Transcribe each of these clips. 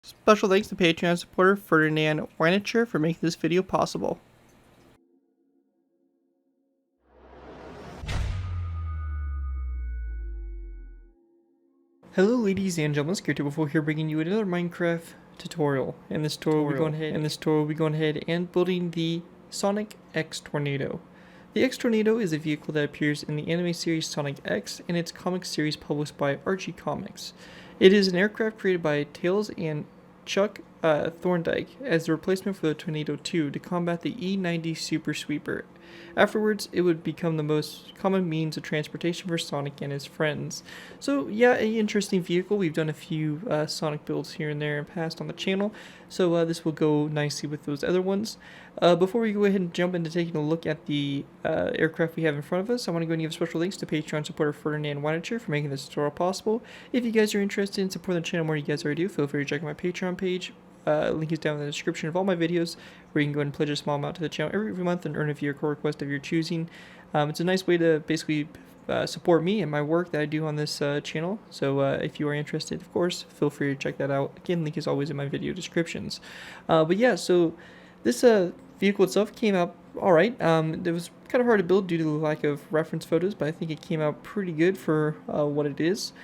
Special thanks to Patreon supporter Fernand Weinchter for making this video possible. Hello ladies and gentlemen, ZPro here bringing you another Minecraft tutorial. In this tutorial we're going ahead and building the Sonic X Tornado. The X Tornado is a vehicle that appears in the anime series Sonic X and its comic series published by Archie Comics. It is an aircraft created by Tails and Chuck Thorndike as the replacement for the Tornado 2 to combat the E-90 Super Sweeper. Afterwards, it would become the most common means of transportation for Sonic and his friends. So yeah, an interesting vehicle. We've done a few Sonic builds here and there in the past on the channel, so this will go nicely with those other ones. Before we go ahead and jump into taking a look at the aircraft we have in front of us, I want to go and give special thanks to Patreon supporter Fernand Weinchter for making this tutorial possible. If you guys are interested in supporting the channel more than you guys already do, feel free to check out my Patreon page. Link is down in the description of all my videos, where you can go ahead and pledge a small amount to the channel every month and earn a vehicle request of your choosing. It's a nice way to basically support me and my work that I do on this channel. So if you are interested, of course, feel free to check that out. Again, link is always in my video descriptions. But yeah, so this vehicle itself came out alright. It was kind of hard to build due to the lack of reference photos, but I think it came out pretty good for what it is.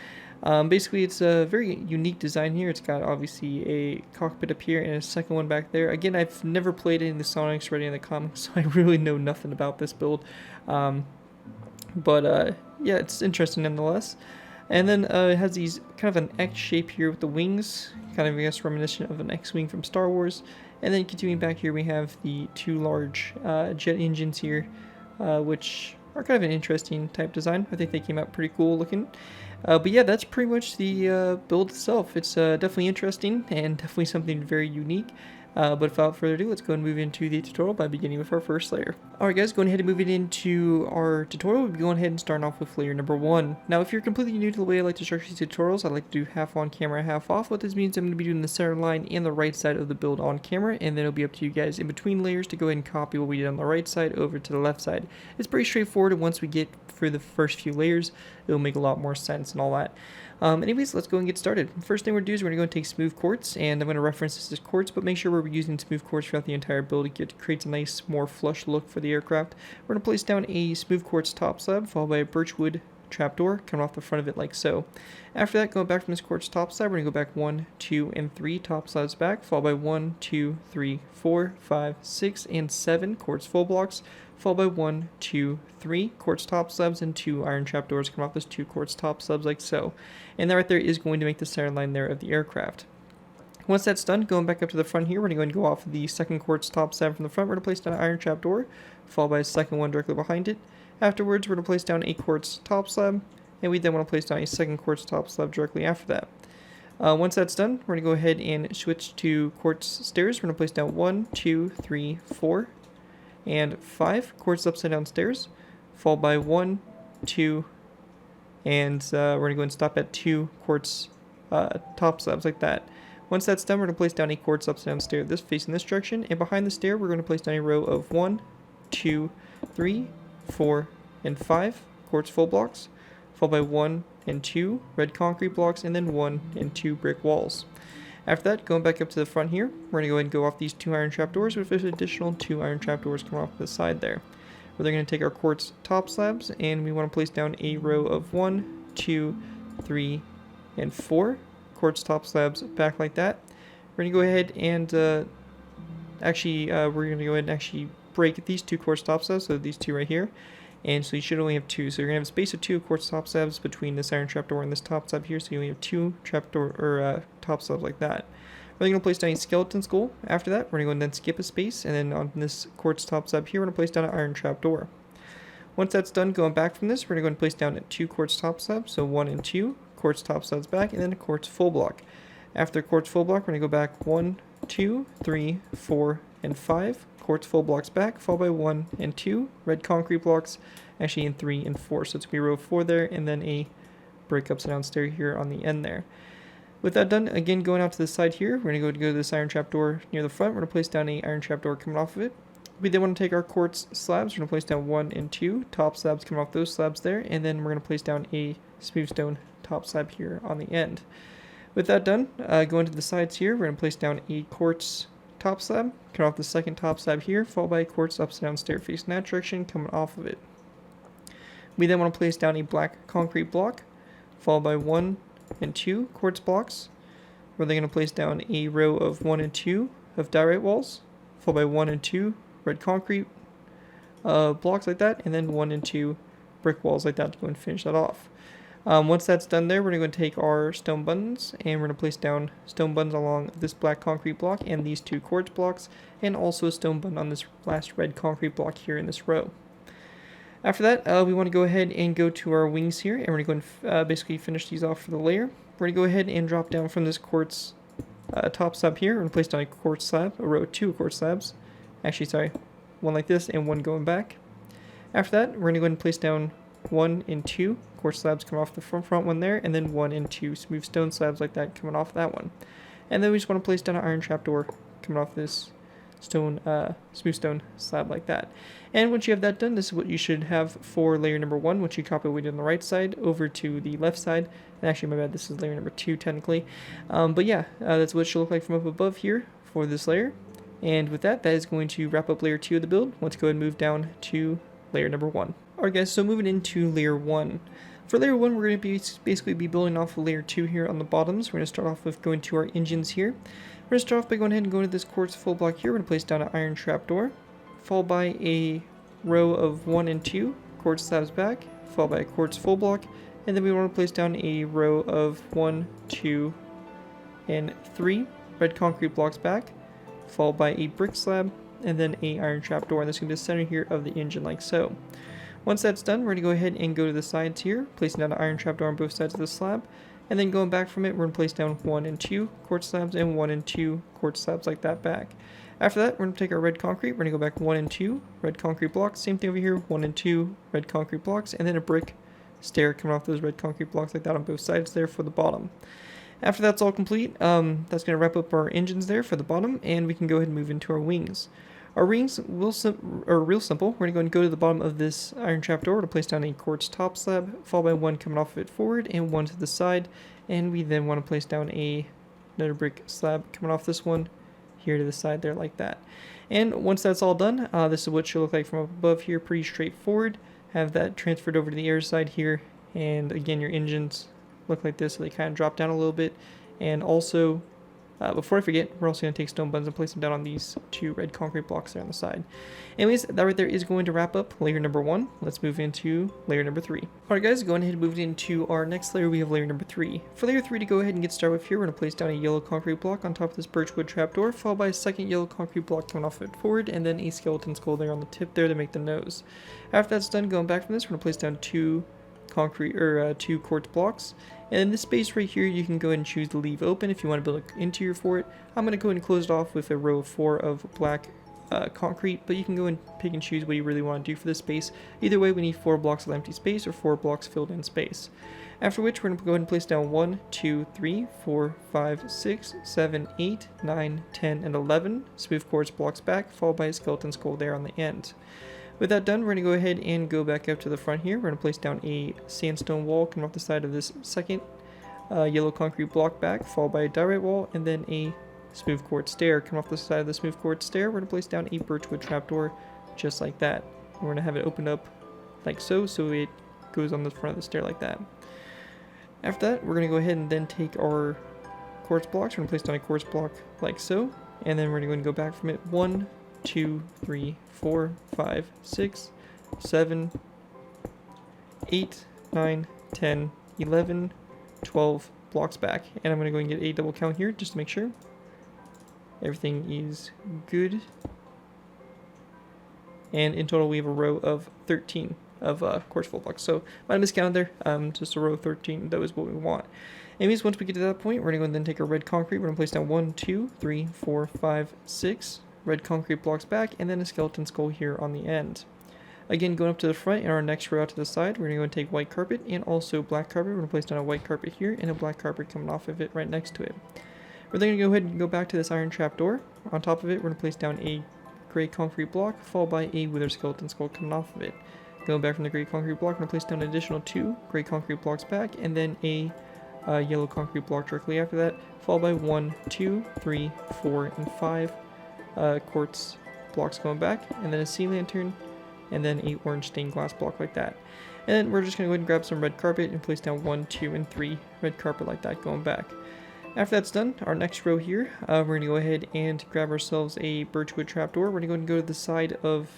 Basically, it's a very unique design here. It's got obviously a cockpit up here and a second one back there. Again, I've never played any of the Sonics or any of the comics, so I really know nothing about this build. But yeah, it's interesting nonetheless. And then it has these kind of an X shape here with the wings, kind of I guess reminiscent of an X-wing from Star Wars. And then continuing back here, we have the two large jet engines here, which are kind of an interesting type design. I think they came out pretty cool looking. But yeah, that's pretty much the build itself. It's definitely interesting and definitely something very unique. But without further ado, let's go and move into the tutorial by beginning with our first layer. Alright guys, going ahead and moving into our tutorial, we'll be going ahead and starting off with layer number 1. Now if you're completely new to the way I like to structure these tutorials, I like to do half on camera, half off. What this means, I'm going to be doing the center line and the right side of the build on camera, and then it'll be up to you guys in between layers to go ahead and copy what we did on the right side over to the left side. It's pretty straightforward, and once we get through the first few layers, it'll make a lot more sense and all that. Anyways, let's go and get started. First thing we're going to do is we're going to go and take smooth quartz, and I'm going to reference this as quartz, but make sure we're using smooth quartz throughout the entire build. It creates a nice, more flush look for the aircraft. We're going to place down a smooth quartz top slab, followed by a birchwood trapdoor coming off the front of it like so. After that, going back from this quartz top slab, we're going to go back 1, 2, and 3 top slabs back, followed by 1, 2, 3, 4, 5, 6, and 7 quartz full blocks, followed by 1, 2, 3 quartz top slabs and 2 iron trapdoors coming off those 2 quartz top slabs like so. And that right there is going to make the center line there of the aircraft. Once that's done, going back up to the front here, we're going to go off the second quartz top slab from the front. We're going to place down an iron trapdoor, followed by a second one directly behind it. Afterwards, we're going to place down a quartz top slab, and we then want to place down a second quartz top slab directly after that. Once that's done, we're going to go ahead and switch to quartz stairs. We're going to place down 1, 2, 3, 4, and 5 quartz upside down stairs, followed by 1, 2, and we're going to go and stop at 2 quartz top slabs like that. Once that's done, we're going to place down a quartz upside down stair facing this direction, and behind the stair we're going to place down a row of 1, 2, 3, 4, and 5 quartz full blocks, followed by 1 and 2 red concrete blocks, and then 1 and 2 brick walls. After that, going back up to the front here, we're going to go ahead and go off these 2 iron trapdoors with an additional 2 iron trapdoors coming off the side there. We're then going to take our quartz top slabs, and we want to place down a row of 1, 2, 3, and 4 quartz top slabs back like that. We're going to go ahead and we're going to go ahead and actually break these 2 quartz top slabs, so these 2 right here. And so you should only have 2. So you're going to have a space of 2 quartz top slabs between this iron trapdoor and this top slab here, so you only have 2 trapdoor or top slabs like that. We're going to place down a skeleton skull. After that, we're going to go and then skip a space, and then on this quartz top slab here, we're going to place down an iron trapdoor. Once that's done, going back from this, we're going to go and place down 2 quartz top slabs, so 1 and 2 quartz top slabs back, and then a quartz full block. After quartz full block, we're going to go back 1, 2, 3, 4, and 5 quartz full blocks back, followed by 1 and 2 red concrete blocks, actually in 3 and 4. So it's going to be row 4 there, and then a brick upside down stair here on the end there. With that done, again going out to the side here, we're going to go to this iron trapdoor near the front. We're going to place down an iron trapdoor coming off of it. We then want to take our quartz slabs. We're going to place down 1 and 2 top slabs coming off those slabs there, and then we're going to place down a smooth stone top slab here on the end. With that done, going to the sides here, we're going to place down a quartz top slab, cut off the second top slab here, followed by a quartz upside down stair facing that direction coming off of it. We then want to place down a black concrete block, followed by 1 and 2 quartz blocks. We're then going to place down a row of 1 and 2 of diorite walls, followed by 1 and 2 red concrete blocks like that, and then 1 and 2 brick walls like that to go and finish that off. Once that's done there, we're going to take our stone buttons and we're going to place down stone buttons along this black concrete block and these 2 quartz blocks, and also a stone button on this last red concrete block here in this row. After that, we want to go ahead and go to our wings here, and we're going to go and basically finish these off for the layer. We're going to go ahead and drop down from this quartz top slab here. We're going to place down a quartz slab, a row of 2 quartz slabs. Actually, sorry, one like this and one going back. After that, we're going to go ahead and place down 1 and 2 quartz slabs coming off the front one there, and then 1 and 2 smooth stone slabs like that coming off that one. And then we just want to place down an iron trapdoor coming off this stone, smooth stone slab like that. And once you have that done, this is what you should have for layer number 1, which you copy away on the right side over to the left side. And actually, my bad, this is layer number 2 technically. But yeah, that's what it should look like from up above here for this layer. And with that, that is going to wrap up layer 2 of the build. Let's go ahead and move down to layer number 1. Alright guys, so moving into layer 1. For layer 1, we're going to basically be building off of layer 2 here on the bottoms. We're going to start off with going to our engines here. We're going to start off by going ahead and going to this quartz full block here. We're going to place down an iron trapdoor, followed by a row of 1 and 2 quartz slabs back, followed by a quartz full block, and then we want to place down a row of 1, 2, and 3 red concrete blocks back, followed by a brick slab, and then a iron trapdoor, and this is going to be the center here of the engine like so. Once that's done, we're going to go ahead and go to the sides here, placing down an iron trapdoor on both sides of the slab, and then going back from it, we're going to place down 1 and 2 quartz slabs and 1 and 2 quartz slabs like that back. After that, we're going to take our red concrete, we're going to go back 1 and 2 red concrete blocks, same thing over here, 1 and 2 red concrete blocks, and then a brick stair coming off those red concrete blocks like that on both sides there for the bottom. After that's all complete, that's going to wrap up our engines there for the bottom, and we can go ahead and move into our wings. Our wings are real simple. We're going to go and go to the bottom of this iron trapdoor to place down a quartz top slab, followed by 1 coming off of it forward and 1 to the side, and we then want to place down another brick slab coming off this one here to the side there like that. And once that's all done, this is what it should look like from up above here, pretty straightforward. Have that transferred over to the air side here, and again your engines look like this, so they kind of drop down a little bit. And also, before I forget, we're also going to take stone buttons and place them down on these 2 red concrete blocks there on the side. Anyways, that right there is going to wrap up layer number 1. Let's move into layer number 3. Alright guys, going ahead and move into our next layer, we have layer number 3. For layer 3 to go ahead and get started with here, we're going to place down a yellow concrete block on top of this birchwood trapdoor, followed by a second yellow concrete block coming off it forward, and then a skeleton skull there on the tip there to make the nose. After that's done, going back from this, we're going to place down 2 quartz blocks, and in this space right here you can go ahead and choose to leave open if you want to build an interior for it. I'm going to go ahead and close it off with a row of 4 of black concrete, but you can go and pick and choose what you really want to do for this space. Either way, we need 4 blocks of empty space or 4 blocks filled in space. After which we're going to go ahead and place down 1, 2, 3, 4, 5, 6, 7, 8, 9, 10, and 11 smooth quartz blocks back, followed by a skeleton skull there on the end. With that done, we're going to go ahead and go back up to the front here. We're going to place down a sandstone wall coming off the side of this second yellow concrete block back, followed by a diorite wall, and then a smooth quartz stair coming off the side of the smooth quartz stair. We're going to place down a birchwood trapdoor just like that. We're going to have it opened up like so, so it goes on the front of the stair like that. After that, we're going to go ahead and then take our quartz blocks. We're going to place down a quartz block like so, and then we're going to go back from it 1, 2, 3, 4, 5, 6, 7, 8, 9, 10, 11, 12 blocks back. And I'm going to go and get a double count here just to make sure everything is good. And in total we have a row of 13 of quartz full blocks. So might have miscounted there, just a row of 13, that was what we want. Anyways, once we get to that point, we're going to go and then take our red concrete. We're going to place down 1, 2, 3, 4, 5, 6 red concrete blocks back, and then a skeleton skull here on the end. Again, going up to the front in our next row out to the side, we're going to go and take white carpet and also black carpet. We're going to place down a white carpet here and a black carpet coming off of it right next to it. We're then going to go ahead and go back to this iron trapdoor. On top of it, we're going to place down a gray concrete block, followed by a wither skeleton skull coming off of it. Going back from the gray concrete block, we're going to place down an additional 2 gray concrete blocks back, and then a yellow concrete block directly after that, followed by 1, 2, 3, 4, and 5 quartz blocks going back, and then a sea lantern, and then a orange stained glass block like that. And then we're just going to go ahead and grab some red carpet and place down 1, 2, and 3 red carpet like that going back. After that's done, our next row here, we're going to go ahead and grab ourselves a birchwood trapdoor. We're going to go ahead and go to the side of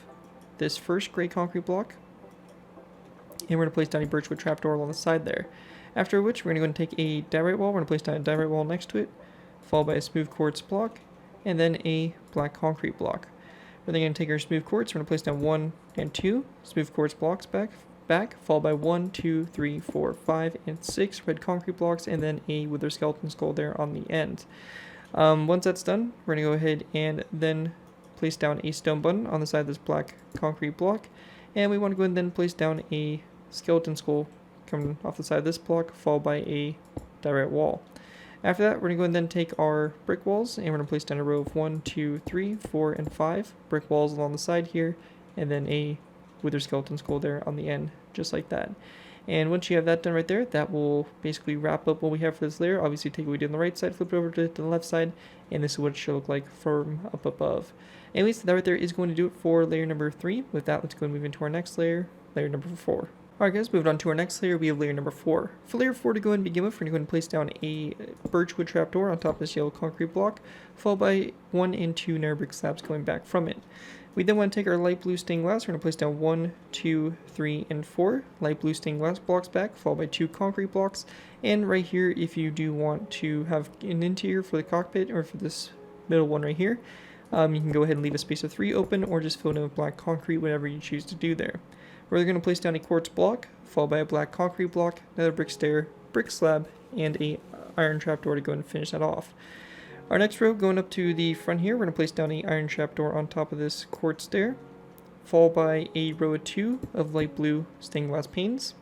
this first gray concrete block, and we're going to place down a birchwood trapdoor along the side there. After which, we're going to go ahead and take a diorite wall. We're going to place down a diorite wall next to it, followed by a smooth quartz block, and then a black concrete block. We're then going to take our smooth quartz. We're going to place down 1 and 2 smooth quartz blocks back, followed by 1, 2, 3, 4, 5, and 6 red concrete blocks, and then a wither skeleton skull there on the end. Once that's done, we're going to go ahead and then place down a stone button on the side of this black concrete block, and we want to go ahead and then place down a skeleton skull coming off the side of this block, followed by a diorite wall. After that, we're going to go ahead and then take our brick walls, and we're going to place down a row of 1, 2, 3, 4, and 5 brick walls along the side here, and then a wither skeleton skull there on the end, just like that. And once you have that done right there, that will basically wrap up what we have for this layer. Obviously, take what we did on the right side, flip it over to the left side, and this is what it should look like from up above. Anyways, that right there is going to do it for layer number 3. With that, let's go and move into our next layer, layer number 4. Alright guys, moving on to our next layer, we have layer number 4. For layer 4 to go ahead and begin with, we're going to go ahead and place down a birchwood trapdoor on top of this yellow concrete block, followed by 1 and 2 nether brick slabs going back from it. We then want to take our light blue stained glass. We're going to place down 1, 2, 3, and 4 light blue stained glass blocks back, followed by 2 concrete blocks. And right here, if you do want to have an interior for the cockpit, or for this middle one right here, you can go ahead and leave a space of 3 open, or just fill it in with black concrete, whatever you choose to do there. We're going to place down a quartz block, followed by a black concrete block, another brick stair, brick slab, and a iron trapdoor to go and finish that off. Our next row, going up to the front here, we're going to place down an iron trapdoor on top of this quartz stair, followed by a row of 2 of light blue stained glass panes.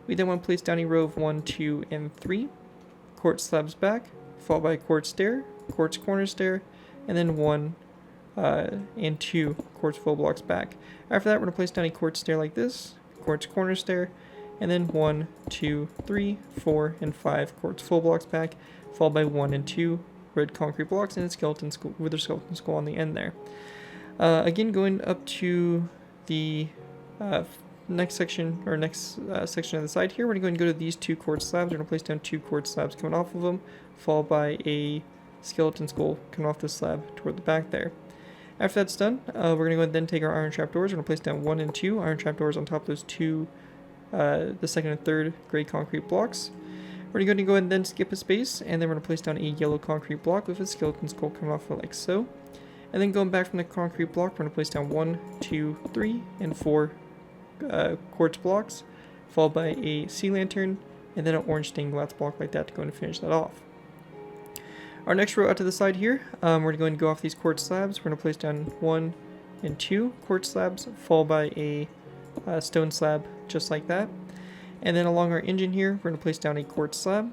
We then want to place down a row of 1, 2, and 3 quartz slabs back, followed by a quartz stair, quartz corner stair, and then 1 and 2 quartz full blocks back. After that, we're going to place down a quartz stair like this, quartz corner stair, and then 1, 2, 3, 4, and 5 quartz full blocks back, followed by 1 and 2 red concrete blocks and a skeleton skull, wither skeleton skull on the end there. Again, going up to the next section, or next section of the side here, we're going to go and go to these 2 quartz slabs. We're going to place down 2 quartz slabs coming off of them, followed by a skeleton skull coming off the slab toward the back there. After that's done, we're going to go and then take our iron trapdoors. We're going to place down 1 and 2 iron trapdoors on top of those 2, the second and third gray concrete blocks. We're going to go ahead and then skip a space, and then we're going to place down a yellow concrete block with a skeleton skull coming off of it like so. And then going back from the concrete block, we're going to place down 1, 2, 3, and 4 quartz blocks, followed by a sea lantern, and then an orange stained glass block like that to go and finish that off. Our next row out to the side here, we're going to go and go off these quartz slabs. We're going to place down 1 and 2 quartz slabs, followed by a stone slab just like that. And then along our engine here, we're going to place down a quartz slab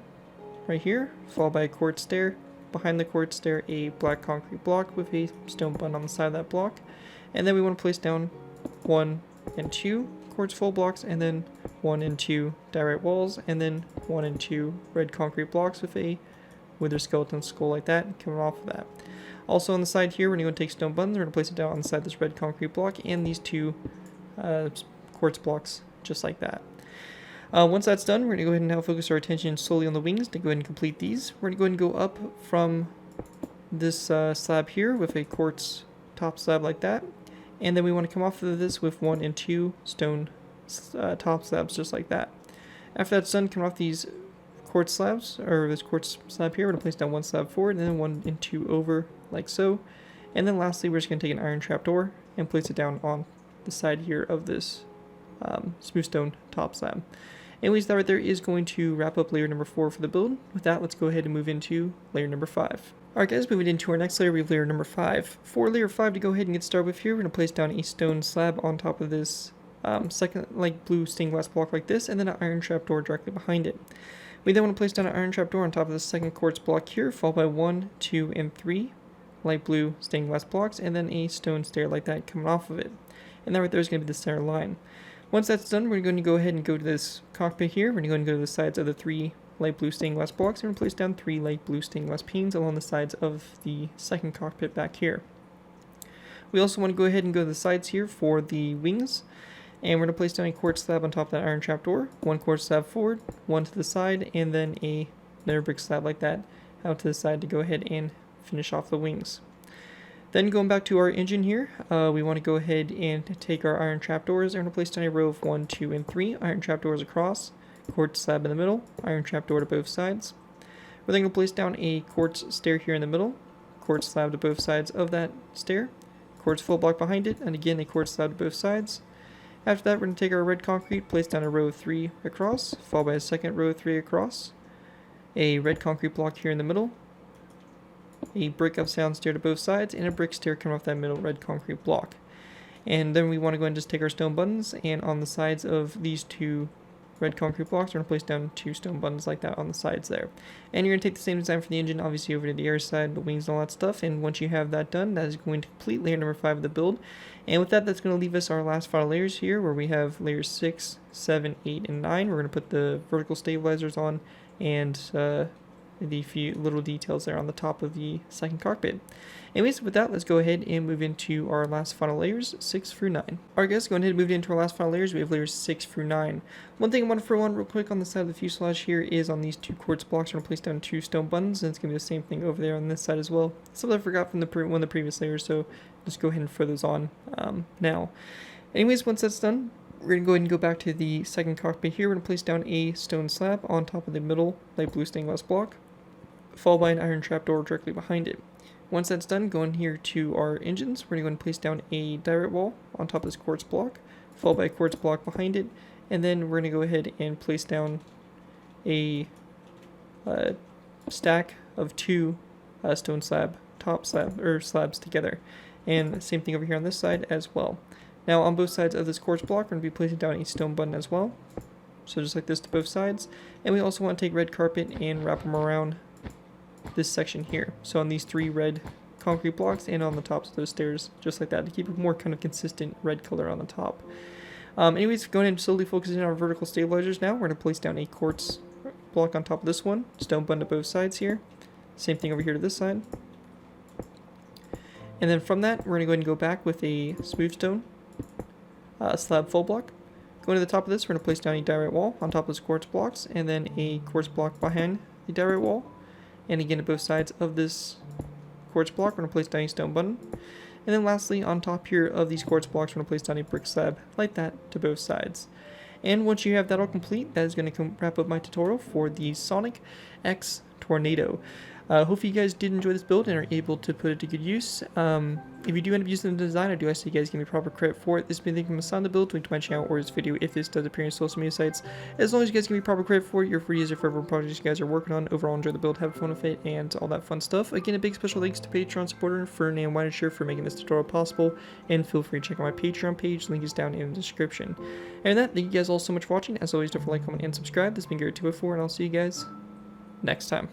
right here, followed by a quartz stair. Behind the quartz stair, a black concrete block with a stone button on the side of that block. And then we want to place down 1 and 2 quartz full blocks, and then 1 and 2 diorite walls, and then 1 and 2 red concrete blocks with a wither skeleton skull like that coming off of that. Also on the side here, we're going to take stone buttons. We're going to place it down on the side of this red concrete block and these 2 quartz blocks just like that. Once that's done, we're going to go ahead and now focus our attention solely on the wings to go ahead and complete these. We're going to go ahead and go up from this slab here with a quartz top slab like that. And then we want to come off of this with 1 and 2 stone top slabs just like that. After that's done, come off these quartz slabs, or this quartz slab here, we're going to place down 1 slab forward and then 1 and 2 over like so. And then lastly, we're just going to take an iron trapdoor and place it down on the side here of this smooth stone top slab. Anyways, that right there is going to wrap up layer number 4 for the build. With that, let's go ahead and move into layer number 5. Alright guys, moving into our next layer, we have layer number 5. For layer 5 to go ahead and get started with here, we're going to place down a stone slab on top of this second light blue stained glass block like this, and then an iron trapdoor directly behind it. We then want to place down an iron trapdoor on top of the second quartz block here, followed by 1, 2, and 3 light blue stained glass blocks, and then a stone stair like that coming off of it. And that right there is going to be the center line. Once that's done, we're going to go ahead and go to this cockpit here. We're going to go to the sides of the 3 light blue stained glass blocks, and we're going to place down 3 light blue stained glass panes along the sides of the second cockpit back here. We also want to go ahead and go to the sides here for the wings, and we're going to place down a quartz slab on top of that iron trapdoor, 1 quartz slab forward, 1 to the side, and then another brick slab like that out to the side to go ahead and finish off the wings. Then going back to our engine here, we want to go ahead and take our iron trapdoors, and we're going to place down a row of 1, 2, and 3 iron trapdoors across, quartz slab in the middle, iron trapdoor to both sides. We're then going to place down a quartz stair here in the middle, quartz slab to both sides of that stair, quartz full block behind it, and again a quartz slab to both sides. After that, we're going to take our red concrete, place down a row of 3 across, followed by a second row of 3 across, a red concrete block here in the middle, a brick upside stair to both sides, and a brick stair coming off that middle red concrete block. And then we want to go ahead and just take our stone buttons, and on the sides of these 2 red concrete blocks, we're going to place down 2 stone buttons like that on the sides there. And you're going to take the same design for the engine, obviously over to the air side, the wings and all that stuff, and once you have that done, that is going to complete layer number 5 of the build. And with that, that's going to leave us our last final layers here, where we have layers 6, 7, 8, and 9. We're going to put the vertical stabilizers on, and the few little details there on the top of the second cockpit. Anyways, with that, let's go ahead and move into our last final layers, 6 through 9. Alright guys, going ahead and move into our last final layers, we have layers 6 through 9. One thing I want to throw on real quick on the side of the fuselage here is on these 2 quartz blocks, we're going to place down 2 stone buttons, and it's going to be the same thing over there on this side as well. Something I forgot from one of the previous layers, so just go ahead and throw those on now. Anyways, once that's done, we're going to go ahead and go back to the second cockpit here. We're going to place down a stone slab on top of the middle light blue stained glass block, followed by an iron trapdoor directly behind it. Once that's done, going here to our engines, we're going to go ahead and place down a direct wall on top of this quartz block, followed by a quartz block behind it, and then we're going to go ahead and place down a stack of 2 stone slabs together. And same thing over here on this side as well. Now on both sides of this quartz block, we're going to be placing down a stone button as well. So just like this to both sides. And we also want to take red carpet and wrap them around this section here. So on these 3 red concrete blocks and on the tops of those stairs, just like that, to keep a more kind of consistent red color on the top. Anyways, going ahead and slowly focusing on our vertical stabilizers now. We're going to place down a quartz block on top of this one, stone button to both sides here. Same thing over here to this side. And then from that, we're going to go ahead and go back with a smooth stone slab full block. Going to the top of this, we're going to place down a direct wall on top of those quartz blocks, and then a quartz block behind the direct wall. And again, to both sides of this quartz block, we're going to place down a stone button. And then lastly, on top here of these quartz blocks, we're going to place down a brick slab like that to both sides. And once you have that all complete, that is going to wrap up my tutorial for the Sonic X Tornado. Hopefully you guys did enjoy this build and are able to put it to good use. If you do end up using the design, I do ask you guys give me proper credit for it. This has been the thing from a sound the build, link to my channel or this video if this does appear in social media sites. As long as you guys give me proper credit for it, you're free to use it for whatever projects you guys are working on. Overall, enjoy the build, have fun with it, and all that fun stuff. Again, a big special thanks to Patreon supporter Fernand Weinchter for making this tutorial possible, and feel free to check out my Patreon page, link is down in the description. And with that, thank you guys all so much for watching. As always, don't forget to like, comment, and subscribe. This has been Garrett204, and I'll see you guys next time.